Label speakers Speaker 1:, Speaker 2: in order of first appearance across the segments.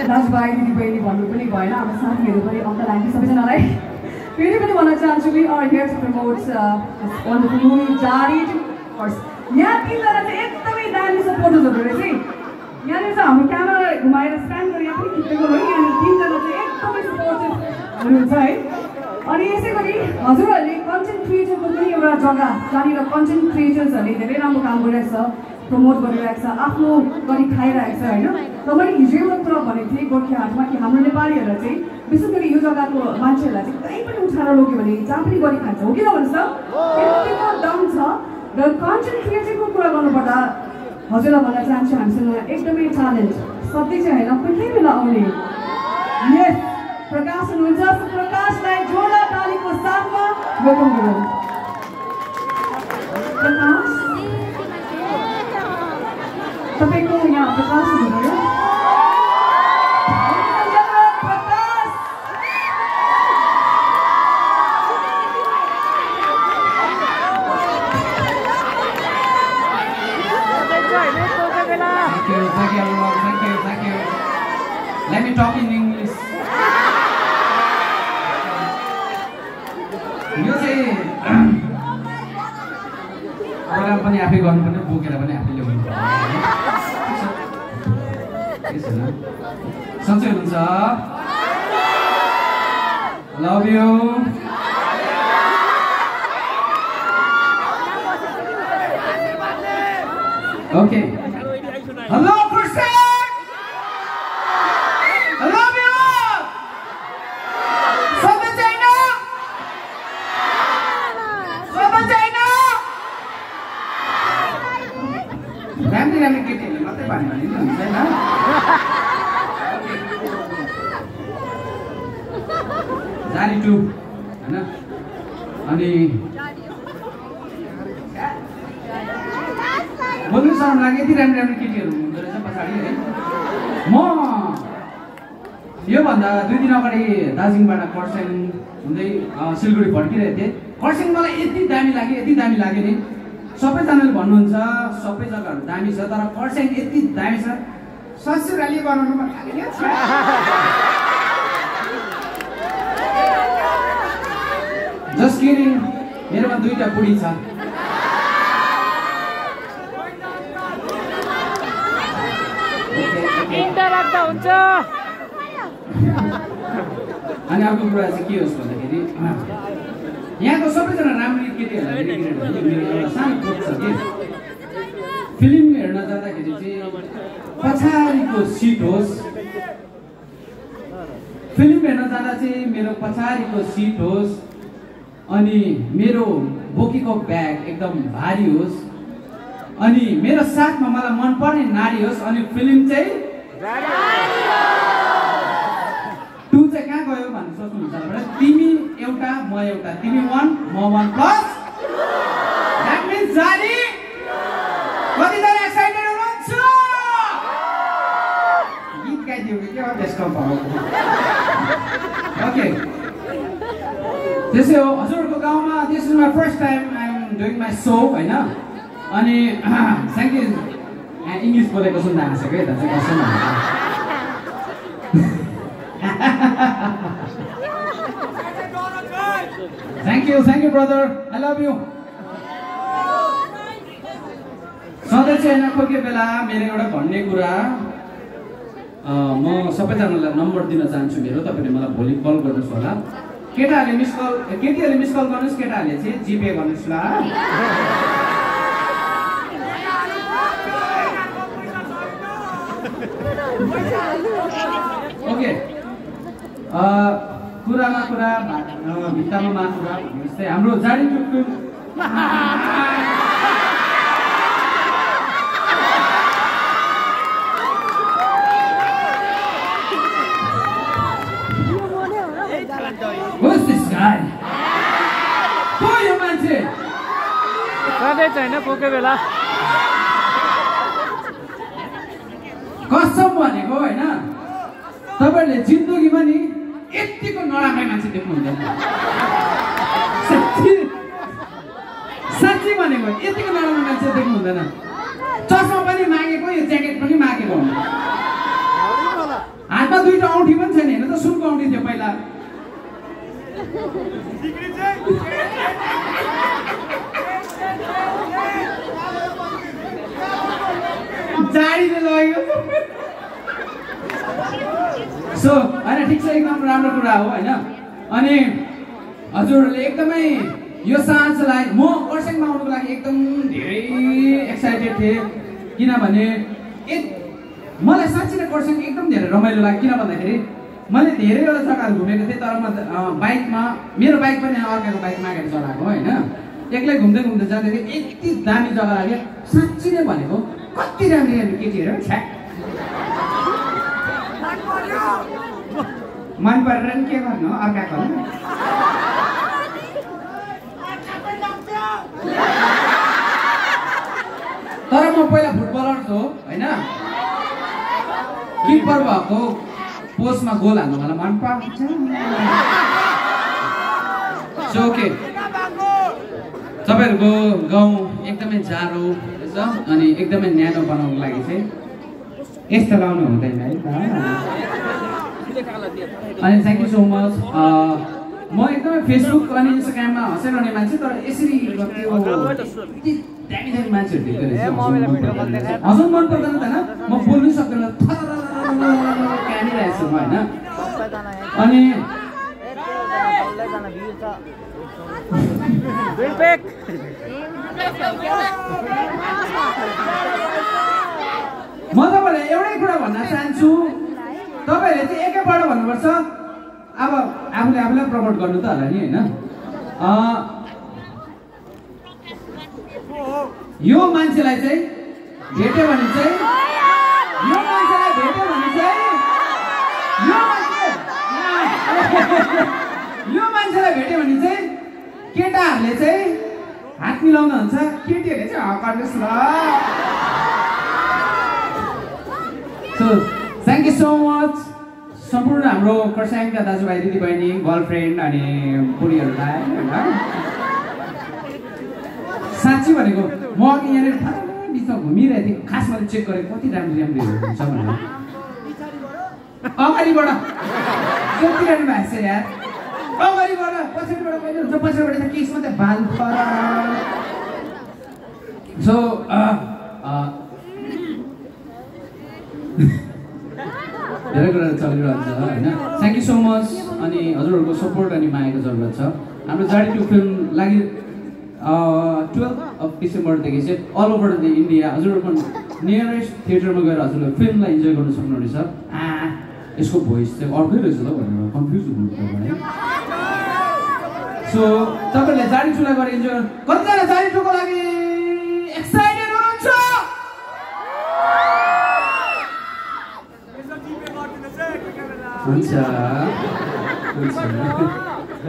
Speaker 1: दाजुभाइ दिदीबहिनी भन्नु पनि भएन, हाम्रो साथीहरू पनि अङ्कल आन्टी सबैजनालाई फेरि पनि भन्न चाहन्छु we are here to promote wonderful movie Jari to course. यहाँ तिनजना चाहिँ एकदमै दामी सपोर्टर्सहरू रहेछ है। यहाँनिर चाहिँ हाम्रो क्यामेरा घुमाएर स्क्यान गरेर यहाँ पनि खिचेको है। यहाँ तिनजना चाहिँ एकदमै सपोर्टिभ हुनुहुन्छ है। अनि यसै गरी हजुरहरूले कन्टेन्ट क्रिएटरको पनि एउटा जग्गा जहाँनिर कन्टेन्ट क्रिएटर्सहरूले धेरै राम्रो काम गरिरहेको छ, प्रमोट गरिरहेको छ, आफ्नो गरी खाइरहेको छ होइन। र मैले हिजो एउटा कुरा भनेको थिएँ गोर्खेहाटमा कि हाम्रो नेपालीहरूलाई चाहिँ विशेष गरी यो जग्गाको मान्छेहरूलाई चाहिँ कहीँ पनि उठाएर लग्यो भने जहाँ पनि गरी खान्छ हो कि नभन्छ यतिको दम छ। र कन्टेन्ट क्रिएटरको कुरा गर्नुपर्दा हजुरलाई भन्न चाहन्छु हामीसँग एकदमै ट्यालेन्ट सधैँ चाहिँ होइन कोही कोही बेला आउने यस प्रकाश हुनुहुन्छ। प्रकाशलाई जोरदार तालीको साथमा वेलकम गरौँ। प्रकाश तपाईँको यहाँ प्रकाश हुनुभयो।
Speaker 2: Thank you everyone, thank you. Let me talk in English. यो चाहिँ प्रोग्राम पनि आफै गर्नुपर्ने, बोकेर पनि आफै ल्याउनु पर्छ। सन्चै हुनुहुन्छ? Love you. Okay hello Christian! I love you! Sabah China! Sabah China! Ramai केटीहरूले मात्रै भन्नु नि हुन्छ हैन? जारी 2 हैन? अनि बोल्नु साउन्ड लाग्यो यति राम्रो केटीहरू हुँदो रहेछ पछाडि है। म योभन्दा 2 दिन अगाडि दार्जिलिङबाट खरसाङ हुँदै सिलगढी फर्किरहेको थिएँ। खरसाङ मलाई यति दामी लाग्यो नि। सबैजनाले भन्नुहुन्छ सबै जग्गाहरू दामी छ, तर खरसाङ यति दामी छ ससुराली बनाउनु मन लाग्यो। जस्ट किडिङ, मेरोमा 2टा बुढी छ।
Speaker 3: राख्दा हुन्छ।
Speaker 2: अनि अर्को कुरा चाहिँ के होस् भन्दाखेरि यहाँको सबैजना राम्रो केटीहरूलाई एउटा सानो कोट छ कि फिल्म हेर्न जाँदाखेरि चाहिँ पछाडिको सिट होस्, फिल्म हेर्न जाँदा चाहिँ मेरो पछाडिको सिट होस्, अनि मेरो बोकेको ब्याग एकदम भारी होस्, अनि मेरो साथमा मलाई मनपर्ने नारी होस्, अनि फिल्म चाहिँ 2 चाहिँ कहाँ गयो भन्ने सोच्नुहुन्छ होला। तिमी एउटा म एउटा, तिमी 1 म 1 प्लस द्याट मिन्स जारी। कतिजना एक्साइटेड हुनुहुन्छ? गीत गाइदियो कि के हो त्यसको भाउ। ओके त्यसै हो हजुरहरूको गाउँमा this is my first time I am doing my so हैन। अनि थ्याङ्क यू। इङ्ग्लिस बोलेको सुन्दा हाँसेको है त चाहिँ कसम। Thank you brother, I love you. सधैँ चाहिँ होइन कोही कोही बेला मेरो एउटा भन्ने कुरा म सबैजनालाई नम्बर दिन चाहन्छु मेरो, तपाईँले मलाई भोलि कल गर्नुहोस् होला। केटीहरूले मिस कल गर्नुहोस्, केटाहरूले चाहिँ जिपे गर्नुहोस् ल। ओके कुरामा कुरा भित्तामा माकुरा जस्तै हाम्रो जाडी टुकटुक Who's this guy? को यो मान्छे?
Speaker 3: सधैँ छैन कोही बेला
Speaker 2: कसम भनेको हैन, तपाईहरुले जिन्दगीमा नि यतिको नराम्रो मान्छे देख्नु हुँदैन। साच्चै भनेको यतिको नराम्रो मान्छे देख्नु हुँदैन। चस्मा पनि मागेको, यो ज्याकेट पनि मागेको हो। हातमा दुईटा औँठी पनि छैन हेर्नु त सुनको औँठी थियो पहिला जाडीले लगेको सो होइन ठिक छ एकदम राम्रो कुरा हो होइन अनि हजुरहरूले एकदमै यो साँझलाई म खरसाङमा आउनुको लागि एकदम धेरै एक्साइटेड थिएँ किनभने मलाई साँच्चै नै खरसाङ एकदम धेरै रमाइलो लाग्यो किन भन्दाखेरि मैले धेरैवटा जग्गाहरू घुमेको थिएँ तर म बाइकमा मेरो बाइक पनि अर्काको बाइक मागेर चलाएको होइन एक्लै घुम्दै घुम्दै जाँदै थिएँ यति दामी जग्गा लाग्यो साँच्ची नै भनेको कति राम्रो राम्रो केटीहरू छ्या मन परेर नि के गर्नु अर्काको तर म पहिला फुटबलर छु होइन किपर भएको पोस्टमा गोल हाल्नु मलाई मन पर्छ सो ओके तपाईँहरूको गाउँ एकदमै जाडो छ अनि एकदमै न्यानो बनाउनुको लागि चाहिँ यस्तो लाउनु हुँदैन है त अनि थ्याङ्क यू सो मच म एकदमै फेसबुक अनि इन्स्टाग्राममा हँसाइरहने मान्छे तर यसरी दामी दामी मान्छेहरू देख्दो रहेछ हँसाउनु मन पर्दैन त होइन म बोल्नु सक्दैन कानिरहेको छु म होइन अनि म तपाईँलाई एउटै कुरा भन्न चाहन्छु तपाईँहरूले चाहिँ एकैपल्ट भन्नुपर्छ अब आफूले आफूलाई प्रमोट गर्नु त होला नि होइन यो मान्छेलाई चाहिँ भेट्यो भने चाहिँ केटाहरूले चाहिँ हात मिलाउनु हुन्छ केटीहरूले चाहिँ हकार्नुहोस् ल so thank you so much सम्पूर्ण हाम्रो खरसाङका दाजुभाइ दिदीबहिनी गर्लफ्रेन्ड अनि बुढीहरूलाई होइन साँच्ची भनेको म अघि यहाँनिर बिचमा घुमिरहेको थिएँ खास मैले चेक गरेको कति राम्रो राम्रो हुन्छ भनेर अगाडिबाट कति राम्रो भएको छ यार अगाडिबाट पछाडिबाट कहिले हुन्छ पछाडिबाट त केस मात्रै बाल पर सो धेरै कुराहरू चलिरहन्छ होइन थ्याङ्क यू सो मच अनि हजुरहरूको सपोर्ट अनि मायाको जरुरत छ हाम्रो जाडी 2 फिल्म लागि 12 डिसेम्बरदेखि चाहिँ अल ओभर द इन्डिया हजुरहरूको नियरेस्ट थिएटरमा गएर हजुरले फिल्मलाई इन्जोय गर्न सक्नुहुनेछ यसको भोइस चाहिँ अर्कै रहेछ त भनेर कन्फ्युज हुनुहुन्छ भने सो तपाईँहरूले जाडी चुला गरेर इन्जोय कतिजना जाडी टुको लागि एक्साइटेड हुनुहुन्छ हुन्छ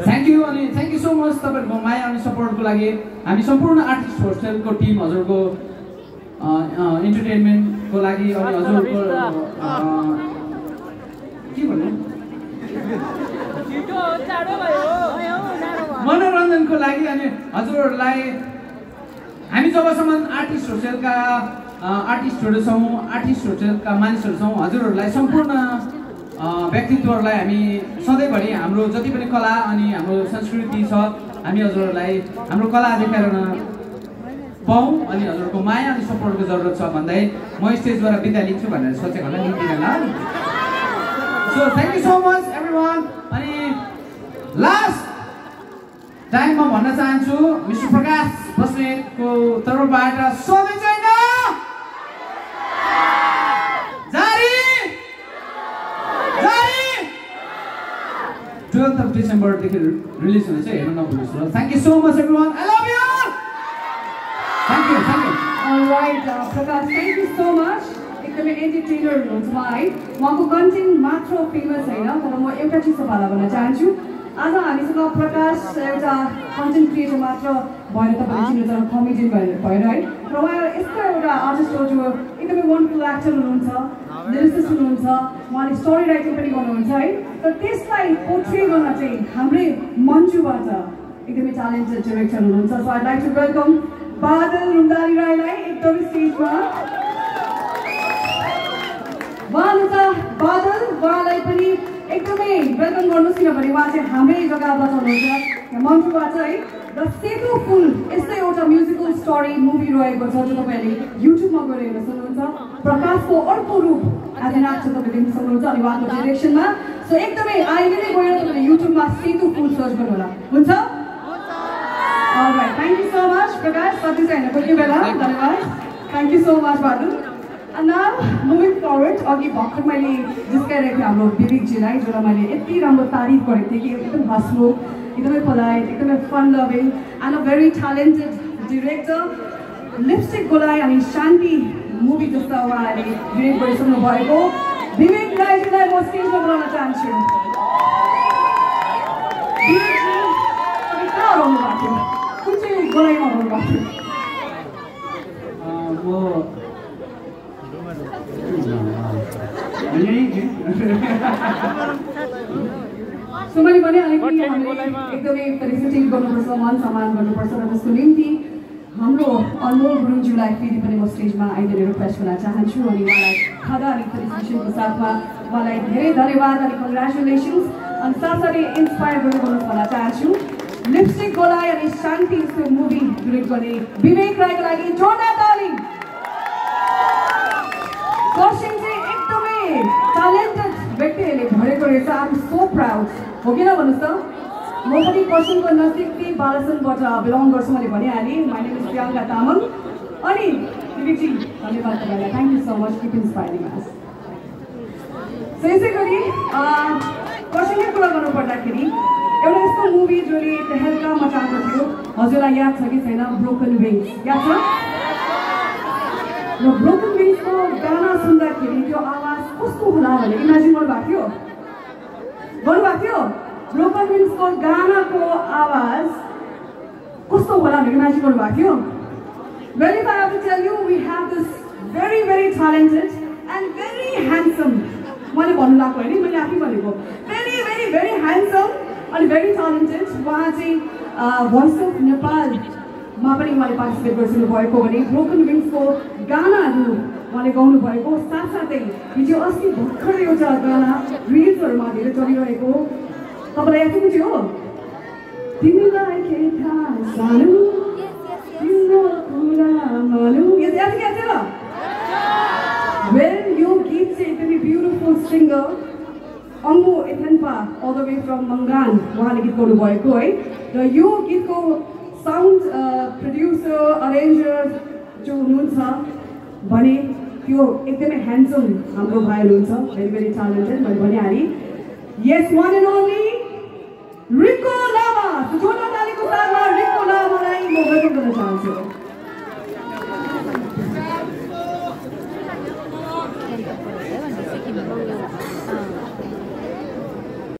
Speaker 2: थ्याङ्क यू अनि थ्याङ्क यू सो मच तपाईँहरूको माया अनि सपोर्टको लागि हामी सम्पूर्ण आर्टिस्ट होस्टेलको टिम हजुरको इन्टरटेनमेन्टको लागि अनि हजुरको के भन्नु मनोरञ्जनको लागि अनि हजुरहरूलाई हामी जबसम्म आर्टिस्ट होस्टेलका आर्टिस्टहरू छौँ आर्टिस्ट होस्टेलका मानिसहरू छौँ हजुरहरूलाई सम्पूर्ण व्यक्तित्वहरूलाई हामी सधैँभरि हाम्रो जति पनि कला अनि हाम्रो संस्कृति छ हामी हजुरहरूलाई हाम्रो कला देखाउन पाऊँ अनि हजुरको माया अनि सपोर्टको जरुरत छ भन्दै म स्टेजबाट बिदा लिन्छु भनेर सोचेको होला लिँदिन ल so thank you so much everyone अनि लास्ट टाइम म भन्न चाहन्छु मिस्टर प्रकाश बस्नेतको तर्फबाट सधैँ चाहिँ 12th of December release हुनेछ हेर्न नभुल्नुहोस् ल thank you so much everyone I love you thank you
Speaker 1: all right Prakash thank you so much एकदमै एन्टरटेनर हुनुहुन्छ है उहाँको कन्टेन्ट मात्र फेमस होइन तर म एउटा चिज तपाईँलाई भन्न चाहन्छु आज हामीसँग प्रकाश एउटा कन्टेन्ट क्रिएटर मात्र भएर तपाईँले चिन्नु तर कमेडियन भएर है र उहाँ यस्तो एउटा आर्टिस्ट हो जो एकदमै वन्डरफुल एक्टर हुनुहुन्छ लिरिसिस्ट हुनुहुन्छ उहाँले स्टोरी राइटिङ पनि गर्नुहुन्छ है र त्यसलाई पोर्ट्रे गर्न चाहिँ हाम्रै मन्जुबाट एकदमै ट्यालेन्टेड डिरेक्टर हुनुहुन्छ so I'd like to welcome Badal Rumdari राईलाई एकदमै स्टेजमा उहाँ बादल उहाँलाई पनि एकदमै वेलकम गर्नुहोस् किनभने उहाँ चाहिँ हाम्रै जग्गाबाट हुनुहुन्छ मन्टुबाट है द सेतु फुल यस्तै एउटा म्युजिकल स्टोरी मुभी रहेको छ जो तपाईँहरूले युट्युबमा गएर हेर्न सक्नुहुन्छ प्रकाशको अर्को रूप एज एन एक्टर तपाईँले देख्न सक्नुहुन्छ अनि उहाँको डिरेक्सनमा सो एकदमै अहिले नै गएर तपाईँले युट्युबमा सेतु फुल सर्च गर्नु होला हुन्छ alright thank you so much Prakash कति चाहिँ होइन कोही बेला धन्यवाद thank you so much Bahadur And now, moving forward, अघि भर्खर मैले जिस्काइरहेको थिएँ हाम्रो विवेकजीलाई जसलाई मैले यति राम्रो तारिफ गरेको थिएँ कि एकदम हँसमुख एकदमै पोलाइट एकदमै fun loving and a very talented director lipstick गोलाई अनि शान्ति मुभी जस्तो उहाँले डिरेक्ट गरिसक्नु भएको विवेक राईजीलाई म स्टेजमा बोलाउन चाहन्छु विवेकजी तपाईँ कहाँ हराउनु भएको थियो कुन चाहिँ गोलाइमा हराउनु भएको थियो सो मैले भने अलिकति हामीले एकदमै फेलिसिटेट गर्नुपर्छ मान सम्मान गर्नुपर्छ र त्यसको निम्ति हाम्रो अनमोल गुरुङज्यूलाई फेरि पनि म स्टेजमा आइदिने रिक्वेस्ट गर्न चाहन्छु अनि उहाँलाई खदा अनि फेलिसिटेसनको साथमा उहाँलाई धेरै धन्यवाद अनि कङ्ग्रेचुलेसन्स अनि साथसाथै इन्सपायर गर्नु भन्न चाहन्छु लिपस्टिक गोलाई अनि शान्ति जस्तो मुभी डिरेक्ट गर्ने विवेक राईको लागि जोरदार ताली खरसाङ चाहिँ एकदमै ट्यालेन्टेड व्यक्तिहरूले भरेको रहेछ आइ एम सो प्राउड हो किन भन्नुहोस् त म पनि खरसाङको नजिकै बालासनबाट बिलोङ गर्छु मैले भनिहालेँ my name is Priyanka Tamang अनि विवेकजी धन्यवाद तपाईँलाई thank you so much keep inspiring us so यसै गरी खरसाङकै कुरा गर्नुपर्दाखेरि एउटा यस्तो मुभी जसले तहल्का मचाएको थियो हजुरलाई याद छ कि छैन ब्रोकन विङ्स याद छ र ब्रोकन विङ्सको गाना सुन्दाखेरि त्यो आवाज कस्तो होला भने इमेजिन गर्नुभएको थियो ब्रोकन विङ्सको गानाको आवाज कस्तो होला भने इमेजिन गर्नुभएको थियो Well, if I have to tell you, we have this very, very talented and very handsome. मैले भन्नु लाग्यो हैन मैले आफै भनेको very, very, very handsome and very talented. उहाँ चाहिँ भोइस अफ नेपाल मा पनि उहाँले पार्टिसिपेट गरिसक्नु भएको भने ब्रोकन विङ्सको गानाहरू उहाँले गाउनु भएको साथसाथै हिजो अस्ति भर्खर एउटा गाना रिल्सहरूमा धेरै चलिरहेको तपाईँलाई याद थियो तिमीलाई के थाहा सानो तिम्रो कुरा मानु यो याद थियो ल वेल यो गीत चाहिँ एकदमै beautiful singer Angu Ethenpa all the way from Mangan उहाँले गीत गाउनु भएको है र यो गीतको साउन्ड प्रड्युसर अरेन्जर जो हुनुहुन्छ भने त्यो एकदमै ह्यान्डसम हाम्रो भाइ हुनुहुन्छ भेरी भेरी ट्यालेन्टेड मैले भनिहालेँ यस वान एन्ड ओन्ली रिको लामा जोरदार तालीको साथमा रिको लामालाई म वेलकम गर्न चाहन्छु